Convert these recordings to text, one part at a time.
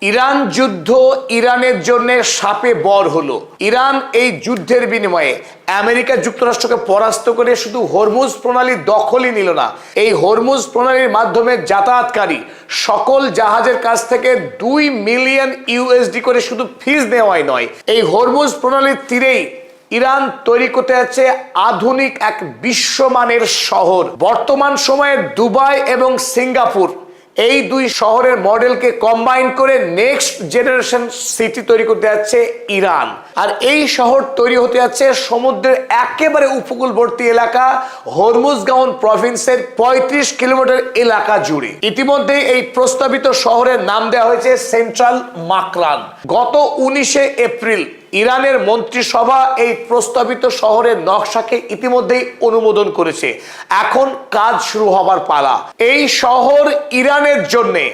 Iran যুদ্ধ ইরানের জন্য শাপে বর হলো। ইরান এই যুদ্ধের বিনিময়ে আমেরিকা যুক্তরাষ্ট্রকে পরাস্ত করে শুধু হরমুজ প্রণালী দখলই নিল না, এই হরমুজ প্রণালীর মাধ্যমে যাতায়াতকারী সকল জাহাজের কাছ থেকে 2 মিলিয়ন ইউএসডি করে শুধু ফিজ নেওয়াই নয়, এই হরমুজ প্রণালীর তীরেই ইরান তৈরি করতে যাচ্ছে আধুনিক এক বিশ্বমানের শহর। বর্তমান সময়ে দুবাই এবং সিঙ্গাপুর এই দুই শহরের মডেলকে কম্বাইন করে নেক্সট জেনারেশন সিটি তৈরি করতে যাচ্ছে ইরান। আর এই শহর তৈরি হতে যাচ্ছে সমুদ্রের একেবারে উপকূলবর্তী এলাকা হরমুজগাঁও প্রভিন্সের 35 কিলোমিটার এলাকা জুড়ে। ইতিমধ্যে এই প্রস্তাবিত শহরের নাম দেওয়া হয়েছে সেন্ট্রাল মাকরান। গত 19 এপ্রিল ইরানের মন্ত্রিসভা এই প্রস্তাবিত শহরের নকশাকে ইতিমধ্যেই অনুমোদন করেছে। এখন কাজ শুরু হবার পালা। এই শহর ইরানের জন্যে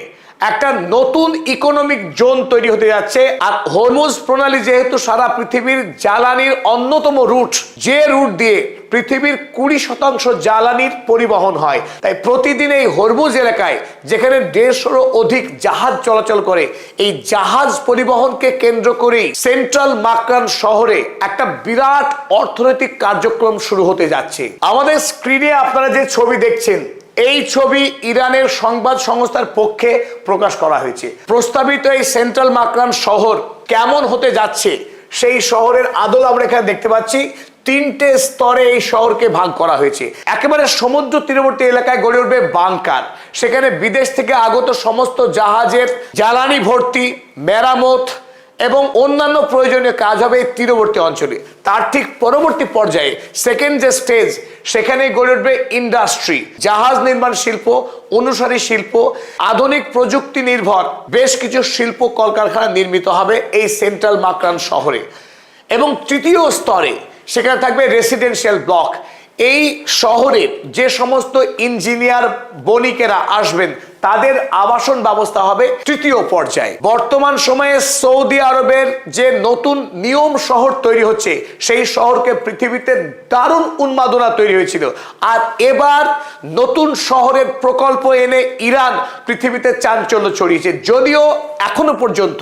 একটা নতুন ইকোনমিক জোন তৈরি হতে যাচ্ছে। আর হরমুজ প্রণালী যেহেতু সারা পৃথিবীর জ্বালানির অন্যতম রুট, যে রুট দিয়ে পৃথিবীর 20% জ্বালানির পরিবহন হয়, তাই প্রতিদিন এই হরমুজ এলাকায় যেখানে 150-এরও অধিক জাহাজ চলাচল করে, এই জাহাজ পরিবহনকে কেন্দ্র করেই সেন্ট্রাল মাকরান শহরে একটা বিরাট অর্থনৈতিক কার্যক্রম শুরু হতে যাচ্ছে। আমাদের স্ক্রিনে আপনারা যে ছবি দেখছেন, এই ছবি ইরানের সংবাদ সংস্থার পক্ষে প্রকাশ করা হয়েছে। প্রস্তাবিত এই সেন্ট্রাল মাকরান শহর কেমন হতে যাচ্ছে সেই শহরের আদল আমরা এখানে দেখতে পাচ্ছি। 3টে স্তরে এই শহরকে ভাগ করা হয়েছে। একেবারে সমুদ্র তীরবর্তী এলাকায় গড়ে উঠবে বাংকার, সেখানে বিদেশ থেকে আগত সমস্ত জাহাজের জ্বালানি ভর্তি, মেরামত এবং অন্যান্য প্রয়োজনীয় কাজ হবে এই তীরবর্তী অঞ্চলে। তার ঠিক পরবর্তী পর্যায়ে সেকেন্ড যে স্টেজ, সেখানে গড়ে উঠবে ইন্ডাস্ট্রি, জাহাজ নির্মাণ শিল্প, অনুসারী শিল্প, আধুনিক প্রযুক্তি নির্ভর বেশ কিছু শিল্প কলকারখানা নির্মিত হবে এই সেন্ট্রাল মাকরান শহরে। এবং তৃতীয় স্তরে সেখানে থাকবে রেসিডেন্সিয়াল ব্লক। এই শহরে যে সমস্ত ইঞ্জিনিয়ার বণিকেরা আসবেন তাদের আবাসন ব্যবস্থা হবে তৃতীয় পর্যায়ে। বর্তমান সময়ে সৌদি আরবের যে নতুন নিয়ম শহর তৈরি হচ্ছে, সেই শহরকে পৃথিবীতে দারুণ উন্মাদনা তৈরি হয়েছিল। আর এবার নতুন শহরের প্রকল্প এনে ইরান পৃথিবীতে চাঞ্চল্য ছড়িয়েছে। যদিও এখনো পর্যন্ত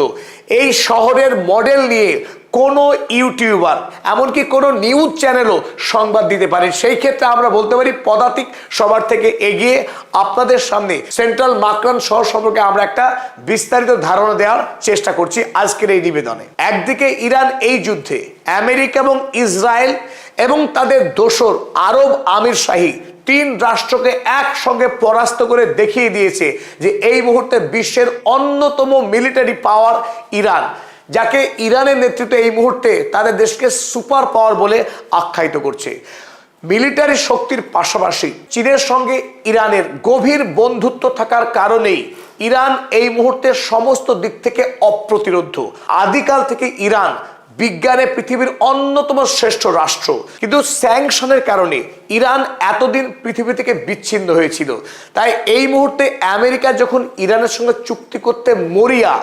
এই শহরের মডেল নিয়ে কোনো ইউটিউবার, এমনকি কোনো নিউজ চ্যানেলও সংবাদ দিতে পারে। সেই ক্ষেত্রে আমরা বলতে পারি পদাতিক সবার থেকে এগিয়ে আপনাদের সামনে সেন্ট্রাল মাকরান শহর সম্পর্কে আমরা একটা বিস্তারিত ধারণা দেওয়ার চেষ্টা করছি আজকের এই নিবেদনে। একদিকে ইরান এই যুদ্ধে আমেরিকা এবং ইসরায়েল এবং তাদের দোসর আরব আমির শাহী 3 রাষ্ট্রকে একসঙ্গে পরাস্ত করে দেখিয়ে দিয়েছে যে এই মুহূর্তে বিশ্বের অন্যতম মিলিটারি পাওয়ার ইরান, যাকে ইরানের নেতৃত্বে এই মুহূর্তে তাদের দেশকে সুপার পাওয়ার বলে আখ্যায়িত করছে। মিলিটারি শক্তির পাশাপাশি চীনের সঙ্গে ইরানের গভীর বন্ধুত্ব থাকার কারণেই ইরান এই মুহূর্তে সমস্ত দিক থেকে অপ্রতিরোধ্য। আদিকাল থেকে ইরান বিজ্ঞানে পৃথিবীর অন্যতম শ্রেষ্ঠ রাষ্ট্র, কিন্তু স্যাংশনের কারণে ইরান এতদিন পৃথিবী থেকে বিচ্ছিন্ন হয়েছিল। তাই এই মুহূর্তে আমেরিকা যখন ইরানের সঙ্গে চুক্তি করতে মরিয়া,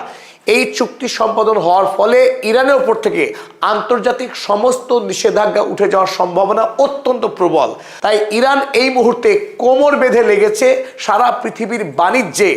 এই চুক্তি সম্পাদন হওয়ার ফলে ইরানের উপর থেকে আন্তর্জাতিক সমস্ত নিষেধাজ্ঞা উঠে যাওয়ার সম্ভাবনা অত্যন্ত প্রবল। তাই ইরান এই মুহূর্তে কোমর বেঁধে লেগেছে সারা পৃথিবীর বাণিজ্যে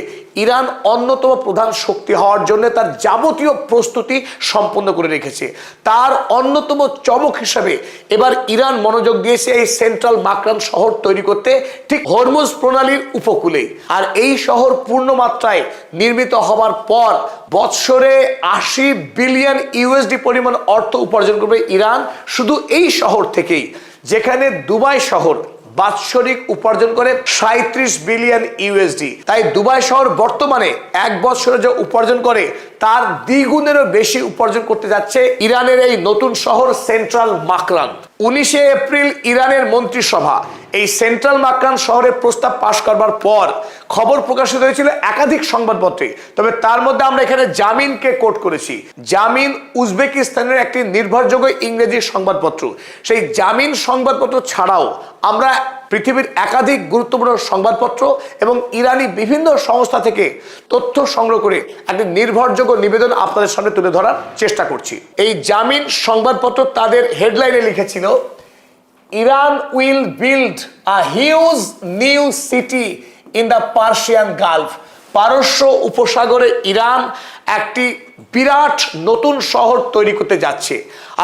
ইরান অন্যতম প্রধান শক্তি হওয়ার জন্য তার যাবতীয় প্রস্তুতি সম্পন্ন করে রেখেছে। তার অন্যতম চমক হিসাবে এবার ইরান মনোযোগ দিয়েছে এই সেন্ট্রাল মাকরান শহর তৈরি করতে, ঠিক হরমুজ প্রণালীর উপকূলে। আর এই শহর পূর্ণ মাত্রায় নির্মিত হবার পর বৎসরে 80 বিলিয়ন ইউএসডি পরিমাণ অর্থ উপার্জন করবে ইরান শুধু এই শহর থেকেই, যেখানে দুবাই শহর বাৎসরিক উপার্জন করে 37 বিলিয়ন ইউএসডি। তাই দুবাই শহর বর্তমানে এক বছরে যে উপার্জন করে তার দ্বিগুণেরও বেশি উপার্জন করতে যাচ্ছে ইরানের এই নতুন শহর সেন্ট্রাল মাকরান। 19 এপ্রিল ইরানের মন্ত্রিসভা এই সেন্ট্রাল মাকরান শহরের প্রস্তাব পাশ করবার পর খবর প্রকাশিত হয়েছিল একাধিক সংবাদপত্রে। তবে তার মধ্যে আমরা এখানে জামিনকে কোট করেছি। জামিন উজবেকিস্তানের একটি নির্ভরযোগ্য ইংরেজি সংবাদপত্র। সেই জামিন সংবাদপত্র ছাড়াও আমরা পৃথিবীর একাধিক গুরুত্বপূর্ণ সংবাদপত্র এবং ইরানি বিভিন্ন সংস্থা থেকে তথ্য সংগ্রহ করে একটি নির্ভরযোগ্য নিবেদন আপনাদের সামনে তুলে ধরার চেষ্টা করছি। এই জামিন সংবাদপত্র তাদের হেডলাইনে লিখেছিল, Iran will build a huge new city in the Persian Gulf. পারস্য উপসাগরে ইরান একটি বিরাট নতুন শহর তৈরি করতে যাচ্ছে,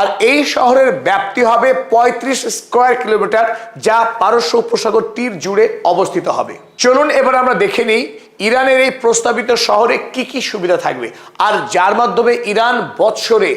আর এই শহরের ব্যাপ্তি হবে 35 স্কয়ার কিলোমিটার, যা পারস্য উপসাগর তীর জুড়ে অবস্থিত হবে। চলুন এবার আমরা দেখে নিই ইরানের এই প্রস্তাবিত শহরে কি কি সুবিধা থাকবে, আর যার মাধ্যমে ইরান বৎসরে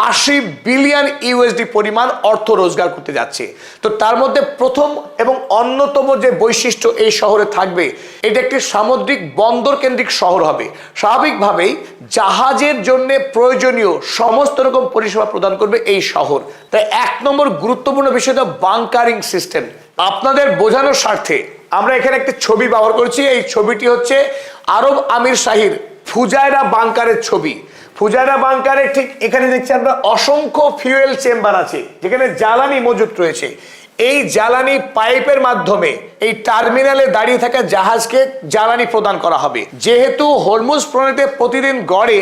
80 বিলিয়ন ইউএসডি পরিমাণ অর্থ রোজগার করতে যাচ্ছে। তো তার মধ্যে প্রথম এবং অন্যতম যে বৈশিষ্ট্য এই শহরে থাকবে, এটা একটি সামুদ্রিক বন্দর কেন্দ্রিক শহর হবে। স্বাভাবিকভাবেই জাহাজের জন্য প্রয়োজনীয় সমস্ত রকম পরিষেবা প্রদান করবে এই শহর। তাই 1 নম্বর গুরুত্বপূর্ণ বিষয় হলো বাংকারিং সিস্টেম। আপনাদের বোঝানোর স্বার্থে আমরা এখানে একটি ছবি ব্যবহার করছি। এই ছবিটি হচ্ছে আরব আমির শাহীর ফুজায়রা বাংকারের ছবি। ফুজায়রা বাংকারে ঠিক এখানে দেখছি আমরা অসংখ্য ফিউয়েল চেম্বার আছে, যেখানে জ্বালানি মজুত রয়েছে। এই জ্বালানি পাইপের মাধ্যমে এই টার্মিনালে দাঁড়িয়ে থাকা জাহাজকে জ্বালানি প্রদান করা হবে। যেহেতু হরমুজ প্রণালীতে প্রতিদিন গড়ে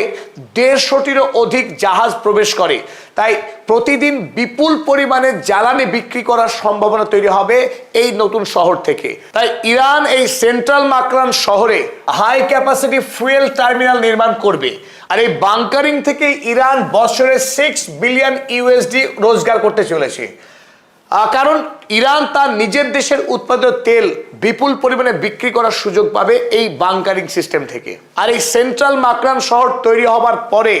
150টিরও অধিক জাহাজ প্রবেশ করে, তাই প্রতিদিন বিপুল পরিমাণে জ্বালানি বিক্রি করার সম্ভাবনা তৈরি হবে এই নতুন শহর থেকে। তাই ইরান এই সেন্ট্রাল মাকরান শহরে হাই ক্যাপাসিটি ফুয়েল টার্মিনাল নির্মাণ করবে। আর এই বাংকারিং থেকে ইরান বছরে 6 বিলিয়ন ইউএসডি রোজগার করতে চলেছে, কারণ ইরান তার নিজের দেশের উৎপাদিত তেল বিপুল পরিমাণে বিক্রি করার সুযোগ পাবে এই বাংকারিং সিস্টেম থেকে। আর এই সেন্ট্রাল মাকরান শহর তৈরি হবার পরে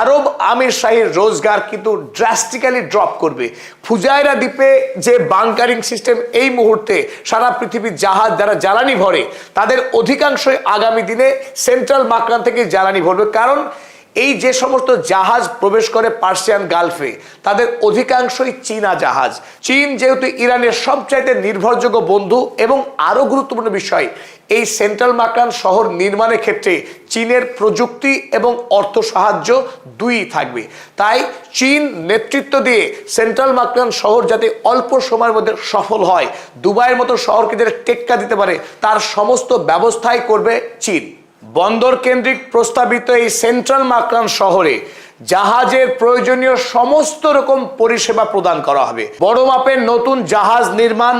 আরব আমির শাহীর রোজগার কিন্তু ড্রাস্টিক্যালি ড্রপ করবে। ফুজায়রা দ্বীপে যে বাংকারিং সিস্টেম এই মুহূর্তে সারা পৃথিবীর জাহাজ যারা জ্বালানি ভরে, তাদের অধিকাংশই আগামী দিনে সেন্ট্রাল মাকরান থেকে জ্বালানি ভরবে। কারণ এই যে সমস্ত জাহাজ প্রবেশ করে পার্সিয়ান গালফে, তাদের অধিকাংশই চীনা জাহাজ। চীন যেহেতু ইরানের সবচাইতে নির্ভরযোগ্য বন্ধু, এবং আরো গুরুত্বপূর্ণ বিষয়, এই সেন্ট্রাল মাকরান শহর নির্মাণের ক্ষেত্রে চীনের প্রযুক্তি এবং অর্থ সাহায্য দুই থাকবে। তাই চীন নেতৃত্ব দিয়ে সেন্ট্রাল মাকরান শহর যাতে অল্প সময়ের মধ্যে সফল হয়, দুবাইয়ের মতো শহরকে যাতে টেক্কা দিতে পারে, তার সমস্ত ব্যবস্থাই করবে চীন। বন্দর কেন্দ্রিক প্রস্তাবিত এই সেন্ট্রাল মাকরান শহরে জাহাজের প্রয়োজনীয় সমস্ত রকম পরিষেবা প্রদান করা হবে। বড় মাপের নতুন জাহাজ নির্মাণ,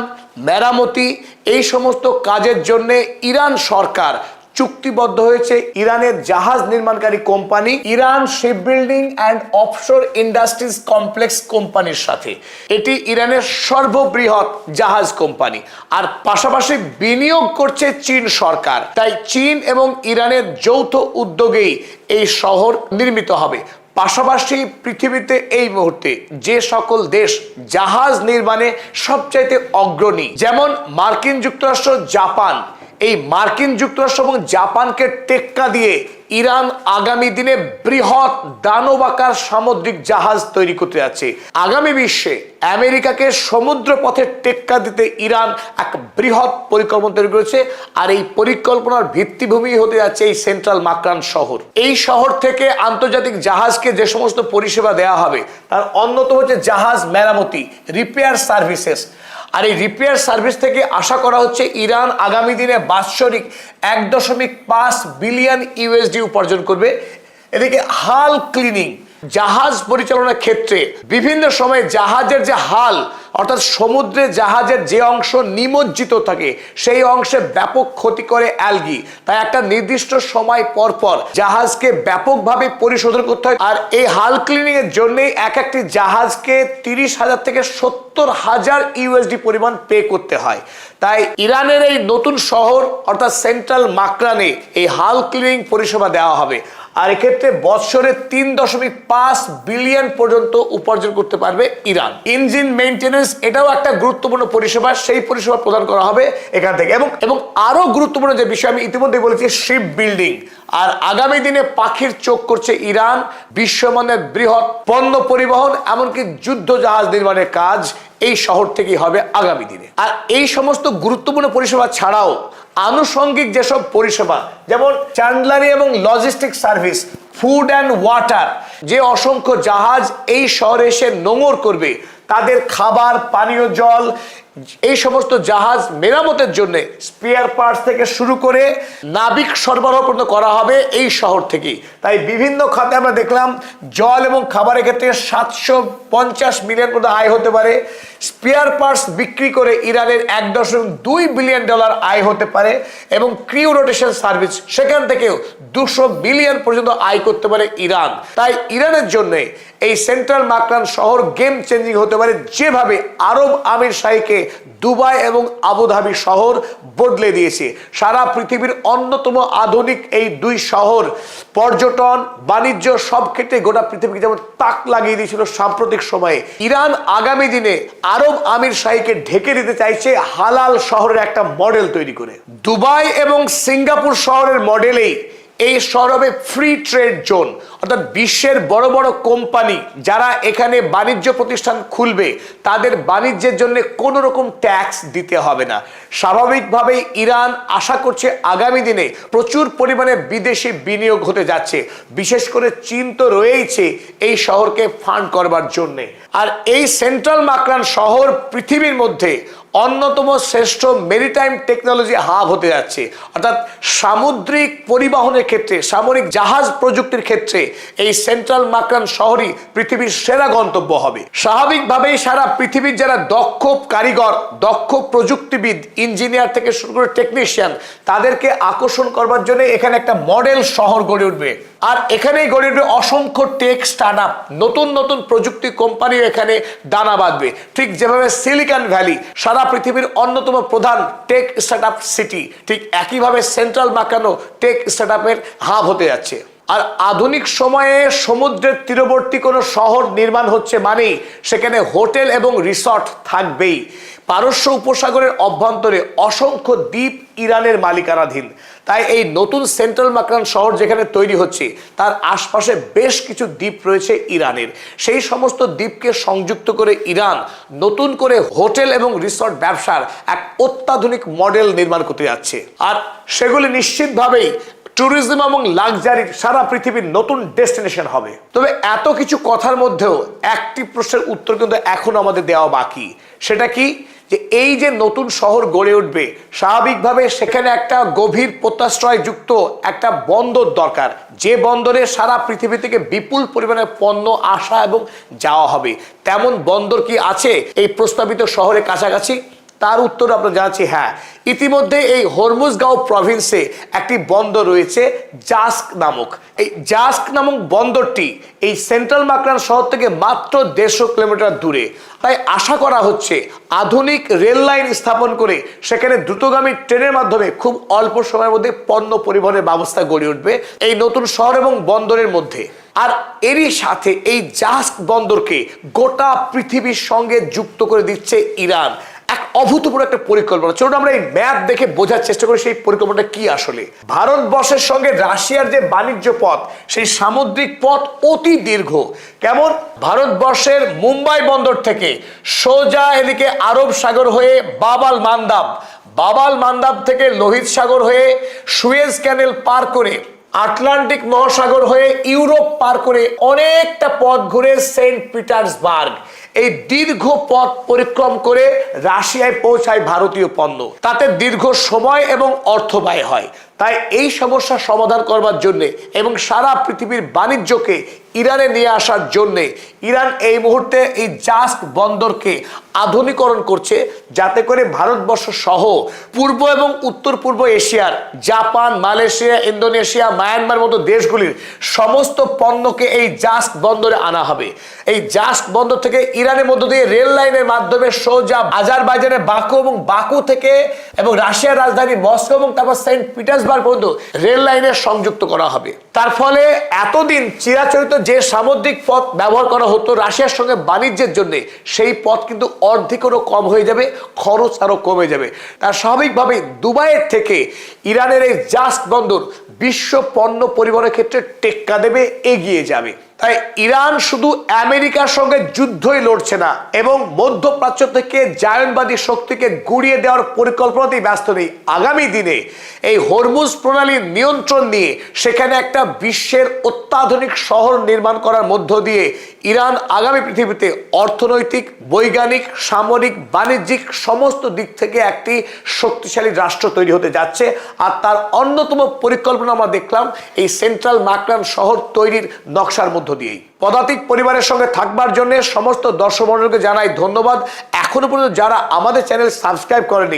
মেরামতি, এই সমস্ত কাজের জন্য ইরান সরকার চুক্তিবদ্ধ হয়েছে ইরানের জাহাজ নির্মাণকারী company Iran shipbuilding and offshore industries complex কোম্পানির সাথে। এটি ইরানের সর্ববৃহৎ জাহাজ কোম্পানি, আর পাশাপাশি বিনিয়োগ করছে চীন সরকার। তাই চীন এবং ইরানের যৌথ উদ্যোগেই এই শহর নির্মিত হবে। পাশাপাশি পৃথিবীতে এই মুহূর্তে যে সকল দেশ জাহাজ নির্মাণে সবচাইতে অগ্রণী, যেমন মার্কিন যুক্তরাষ্ট্র, জাপান, এই মার্কিন যুক্তরাষ্ট্র এবং জাপানকে টেক্কা দিয়ে ইরান আগামী দিনে বৃহৎ দানবাকার সামুদ্রিক জাহাজ তৈরি করতে যাচ্ছে। আগামী বিশ্বে আমেরিকাকে সমুদ্র পথে টেক্কা দিতে ইরান এক বৃহৎ পরিকল্পনা তৈরি করেছে, আর এই পরিকল্পনার ভিত্তিভূমি হতে যাচ্ছে এই সেন্ট্রাল মাকরান শহর। এই শহর থেকে আন্তর্জাতিক জাহাজকে যে সমস্ত পরিষেবা দেওয়া হবে, তার অন্যতম হচ্ছে জাহাজ মেরামতি, রিপেয়ার সার্ভিসেস। আর এই রিপেয়ার সার্ভিস থেকে আশা করা হচ্ছে ইরান আগামী দিনে বাৎসরিক 1.5 বিলিয়ন ইউএসডি উপার্জন করবে। এদিকে হাল ক্লিনিং, জাহাজ পরিচালনার ক্ষেত্রে বিভিন্ন সময় জাহাজের যে হাল, অর্থাৎ সমুদ্রে জাহাজের যে অংশ নিমজ্জিত থাকে, সেই অংশে ব্যাপক ক্ষতি করে অ্যালগি। তাই একটা নির্দিষ্ট সময় পর পর জাহাজকে ব্যাপকভাবে পরিশোধন করতে হয়। আর এই হাল ক্লিনিং এর জন্যই একটি জাহাজকে 30,000 থেকে 70,000 ইউএসডি পরিমাণ পে করতে হয়। তাই ইরানের এই নতুন শহর অর্থাৎ সেন্ট্রাল মাকরানে এই হাল ক্লিনিং পরিষেবা দেওয়া হবে। আর এক্ষেত্রে বছরে 3.5 বিলিয়ন পর্যন্ত উপার্জন করতে পারবে ইরান। ইঞ্জিন মেইনটেনেন্স, এটাও একটা গুরুত্বপূর্ণ পরিষেবা, সেই পরিষেবা প্রদান করা হবে এখান থেকে। এবং আরো গুরুত্বপূর্ণ যে বিষয় আমি ইতিমধ্যে বলেছি, শিপ বিল্ডিং। আর আগামী দিনে পাখির চোখ করছে ইরান বিশ্বমানের বৃহৎ পণ্য পরিবহন, এমনকি যুদ্ধ জাহাজ নির্মাণের কাজ এই শহর থেকেই হবে আগামী দিনে। আর এই সমস্ত গুরুত্বপূর্ণ পরিষেবা ছাড়াও আনুষঙ্গিক যেসব পরিষেবা, যেমন চ্যান্ডলারি এবং logistic service, food and water, যে অসংখ্য জাহাজ এই শহরে এসে নোঙর করবে, তাদের খাবার, পানীয় জল, এই সমস্ত জাহাজ মেরামতের জন্য স্পেয়ার পার্টস থেকে শুরু করে নাবিক সরবরাহ পর্যন্ত করা হবে এই শহর থেকেই। তাই বিভিন্ন খাতে আমরা দেখলাম জল এবং খাবারের ক্ষেত্রে 750 মিলিয়ন পর্যন্ত আয় হতে পারে। স্পেয়ার পার্টস বিক্রি করে ইরানের $1.2 বিলিয়ন আয় হতে পারে এবং ক্রিউ রোটেশন সার্ভিস সেখান থেকেও 200 বিলিয়ন পর্যন্ত আয় করতে পারে ইরান। তাই ইরানের জন্য এই সেন্ট্রাল মাকরান শহর গেম চেঞ্জিং হতে পারে, যেভাবে আরব আমির শাহীকে দুবাই এবং আবুধাবি শহর বদলে দিয়েছে। সারা পৃথিবীর অন্যতম আধুনিক এই দুই শহর পর্যটন, বাণিজ্য সব ক্ষেত্রে গোটা পৃথিবীকে যেমন তাক লাগিয়ে দিয়েছিল সাম্প্রতিক সময়ে, ইরান আগামী দিনে আরব আমির শাহীকে ঢেকে দিতে চাইছে হালাল শহরের একটা মডেল তৈরি করে। দুবাই এবং সিঙ্গাপুর শহরের মডেলেই এই শহর হবে ফ্রি ট্রেড জোন, অর্থাৎ বিশ্বের বড় বড় কোম্পানি যারা এখানে বাণিজ্য প্রতিষ্ঠান খুলবে তাদের বাণিজ্যের জন্য কোনো রকম ট্যাক্স দিতে হবে না। স্বাভাবিকভাবেই ইরান আশা করছে আগামী দিনে প্রচুর পরিমাণে বিদেশি বিনিয়োগ হতে যাচ্ছে, বিশেষ করে চীন তো রয়েইছে এই শহরকে ফান্ড করবার জন্যে। আর এই সেন্ট্রাল মাকরান শহর পৃথিবীর মধ্যে অন্যতম শ্রেষ্ঠ মেরিটাইম টেকনোলজি হাব হতে যাচ্ছে, অর্থাৎ সামুদ্রিক পরিবহনের ক্ষেত্রে, সামরিক জাহাজ প্রযুক্তির ক্ষেত্রে এই সেন্ট্রাল মাকরান শহরই পৃথিবীর সেরা গন্তব্য হবে। স্বাভাবিকভাবেই সারা পৃথিবীর যারা দক্ষ কারিগর, দক্ষ প্রযুক্তিবিদ, ইঞ্জিনিয়ার থেকে শুরু করে টেকনিশিয়ান, তাদেরকে আকর্ষণ করবার জন্য এখানে একটা মডেল শহর গড়ে উঠবে। আর এখানেই গড়ে উঠবে অসংখ্য টেক স্টার্ট আপ, নতুন নতুন প্রযুক্তি কোম্পানিও এখানে দানা বাঁধবে। ঠিক যেভাবে সিলিকন ভ্যালি সারা পৃথিবীর অন্যতম প্রধান টেক স্টার্ট আপ সিটি, ঠিক একইভাবে সেন্ট্রাল মাকরানও টেক স্টার্ট আপের হাব হতে যাচ্ছে। আর আধুনিক সময়ে সমুদ্রের তীরবর্তী কোনো শহর নির্মাণ হচ্ছে মানেই সেখানে হোটেল এবং রিসর্ট থাকবেই। পারস্য উপসাগরের অভ্যন্তরে অসংখ্য দ্বীপ ইরানের মালিকানাধীন। তাই এই নতুন সেন্ট্রাল মাকরান শহর যেখানে তৈরি হচ্ছে তার আশপাশে বেশ কিছু দ্বীপ রয়েছে ইরানের। সেই সমস্ত দ্বীপকে সংযুক্ত করে ইরান নতুন করে হোটেল এবং রিসর্ট ব্যবসার এক অত্যাধুনিক মডেল নির্মাণ করতে যাচ্ছে। আর সেগুলি নিশ্চিতভাবেই ট্যুরিজম এবং লাক্সারি সারা পৃথিবীর নতুন ডেস্টিনেশন হবে। তবে এত কিছু কথার মধ্যেও একটি প্রশ্নের উত্তর কিন্তু এখন আমাদের দেওয়া বাকি। সেটা কি? যে এই যে নতুন শহর গড়ে উঠবে, স্বাভাবিকভাবে সেখানে একটা গভীর পোতাশ্রয় যুক্ত একটা বন্দর দরকার, যে বন্দরে সারা পৃথিবী থেকে বিপুল পরিমাণে পণ্য আসা এবং যাওয়া হবে। তেমন বন্দর কি আছে এই প্রস্তাবিত শহরের কাছাকাছি? তার উত্তর আমরা জানাচ্ছি হ্যাঁ। ইতিমধ্যে এই হরমুজগাঁও প্রভিন্সে একটি বন্দর রয়েছে জাস্ক নামক। এই জাস্ক নামক বন্দরটি এই সেন্ট্রাল মাকরান শহর থেকে মাত্র 150 কিলোমিটার দূরে। তাই আশা করা হচ্ছে আধুনিক রেল লাইন স্থাপন করে সেখানে দ্রুতগামী ট্রেনের মাধ্যমে খুব অল্প সময়ের মধ্যে পণ্য পরিবহনের ব্যবস্থা গড়ে উঠবে এই নতুন শহর এবং বন্দরের মধ্যে। আর এরই সাথে এই জাস্ক বন্দরকে গোটা পৃথিবীর সঙ্গে যুক্ত করে দিচ্ছে ইরান। এক অভূতপূর্ব একটা পরিকল্পনা। চলুন আমরা এই ম্যাপ দেখে বোঝার চেষ্টা করি সেই পরিকল্পনাটা কি আসলে। ভারতবর্ষের সঙ্গে রাশিয়ার যে বাণিজ্য পথ, সেই সামুদ্রিক পথ অতি দীর্ঘ। কেমন? ভারতবর্ষের মুম্বাই বন্দর থেকে সোজা এদিকে আরব সাগর হয়ে বাবাল মান্দাব থেকে লোহিত সাগর হয়ে সুয়েজ ক্যানেল পার করে আটলান্টিক মহাসাগর হয়ে ইউরোপ পার করে অনেকটা পথ ঘুরে সেন্ট পিটার্সবার্গ, এই দীর্ঘ পথ পরিক্রম করে রাশিয়ায় পৌঁছায় ভারতীয় পণ্য। তাতে দীর্ঘ সময় এবং অর্থ ব্যয় হয়। তাই এই সমস্যার সমাধান করবার জন্য এবং সারা পৃথিবীর বাণিজ্যকে ইরানে নিয়ে আসার জন্যে ইরান এই মুহূর্তে এই জাস্ক বন্দরকে আধুনিকরণ করছে, যাতে করে ভারতবর্ষ সহ পূর্ব এবং উত্তর পূর্ব এশিয়ার জাপান, মালয়েশিয়া, ইন্দোনেশিয়া, মায়ানমার মতো দেশগুলির সমস্ত পণ্যকে এই জাস্ক বন্দরে আনা হবে। এই জাস্ক বন্দর থেকে ইরানের মধ্য দিয়ে রেল লাইনের মাধ্যমে সোজা আজারবাইজানের বাকু এবং বাকু থেকে এবং রাশিয়ার রাজধানী মস্কো এবং তারপর সেন্ট পিটার্সবার্গ পর্যন্ত রেল লাইনের সংযুক্ত করা হবে। তার ফলে এতদিন চিরাচরিত যে সামুদ্রিক পথ ব্যবহার করা হতো রাশিয়ার সঙ্গে বাণিজ্যের জন্য, সেই পথ কিন্তু অর্ধেকেরও কম হয়ে যাবে, খরচ আরো কমে যাবে। তার স্বাভাবিকভাবে দুবাইয়ের থেকে ইরানের এই জাস্ক বন্দর বিশ্ব পণ্য পরিবহনের ক্ষেত্রে টেক্কা দেবে, এগিয়ে যাবে। তাই ইরান শুধু আমেরিকার সঙ্গে যুদ্ধই লড়ছে না এবং মধ্যপ্রাচ্য থেকে জায়নবাদী শক্তিকে গুড়িয়ে দেওয়ার পরিকল্পনাতেই ব্যস্ত নেই। আগামী দিনে এই হরমুজ প্রণালীর নিয়ন্ত্রণ নিয়ে সেখানে একটা বিশ্বের অত্যাধুনিক শহর নির্মাণ করার মধ্য দিয়ে ইরান আগামী পৃথিবীতে অর্থনৈতিক, বৈজ্ঞানিক, সামরিক, বাণিজ্যিক সমস্ত দিক থেকে একটি শক্তিশালী রাষ্ট্র তৈরি হতে যাচ্ছে। আর তার অন্যতম পরিকল্পনা আমরা দেখলাম এই সেন্ট্রাল মাকরান শহর তৈরির নকশার মধ্য দিয়েই। পদাতিক পরিবারের সঙ্গে থাকবার জন্য সমস্ত দর্শক মণ্ডলকে জানাই ধন্যবাদ। এখনো পর্যন্ত যারা আমাদের চ্যানেল সাবস্ক্রাইব করেনি